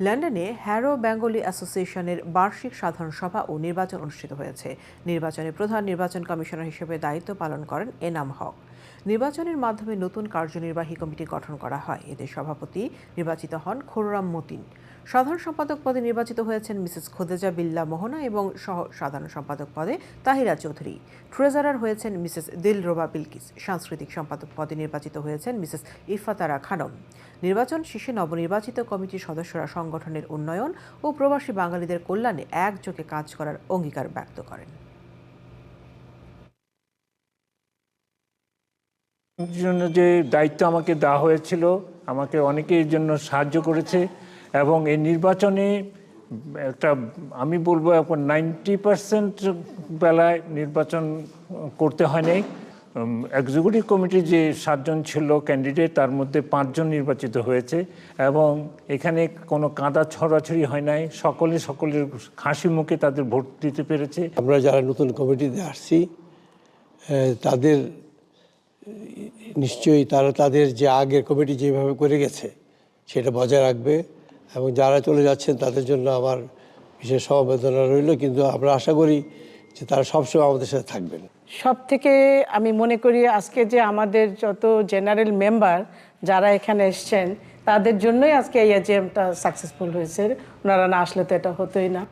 লন্ডনে harrow Bengali অ্যাসোসিয়েশনের বার্ষিক সাধারণ সভা ও নির্বাচন অনুষ্ঠিত হয়েছে। নির্বাচনে প্রধান নির্বাচন কমিশনার হিসেবে দায়িত্ব পালন করেন এনাম হক। নির্বাচনের মাধ্যমে নতুন কার্যনির্বাহী কমিটি গঠন করা হয়। এদের সভাপতি নির্বাচিত হন খুররাম মতিন। সাধারণ সম্পাদক পদে নির্বাচিত হয়েছেন মিসেস খোদেজা বিল্লা মোহনা এবং সহ সাধারণ সম্পাদক পদে তাহিরা চৌধুরী। ট্রেজারার হয়েছেন মিসেস দিলরোবা বিলকিস। সাংস্কৃতিক সম্পাদক পদে নির্বাচিত হয়েছেন মিসেস ইফাতারা খানম। নির্বাচন শেষে নবনির্বাচিত কমিটির সদস্যরা সংগঠনের উন্নয়ন ও প্রবাসী বাঙালিদের কল্যাণে একযোগে কাজ করার অঙ্গীকার ব্যক্ত করেন। জন্য যে দায়িত্ব আমাকে দেওয়া হয়েছিল, আমাকে অনেকে এর জন্য সাহায্য করেছে এবং এই নির্বাচনে একটা আমি বলবো এখন 90% বেলায় নির্বাচন করতে হয়নি। এক্সিকিউটিভ কমিটির যে 7 জন ছিল ক্যান্ডিডেট, তার মধ্যে 5 জন নির্বাচিত হয়েছে এবং এখানে কোনো কাদা ছড়াছড়ি হয় নাই। সকলের হাসি মুখে তাদের ভোট দিতে পেরেছে। আমরা যারা নতুন কমিটিতে আসছি তাদের নিশ্চয়ই তারা তাদের যে আগের কমিটি যেভাবে করে গেছে সেটা বজায় রাখবে এবং যারা চলে যাচ্ছেন তাদের জন্য আমার বিশেষ সমবেদনা রইল, কিন্তু আমরা আশা করি যে তারা সবসময় আমাদের সাথে থাকবেন। সব থেকে আমি মনে করি আজকে যে আমাদের যত জেনারেল মেম্বার যারা এখানে এসছেন তাদের জন্যই আজকে এই এজিএমটা সাকসেসফুল হয়েছে। ওনারা না আসলে তো এটা হতোই না।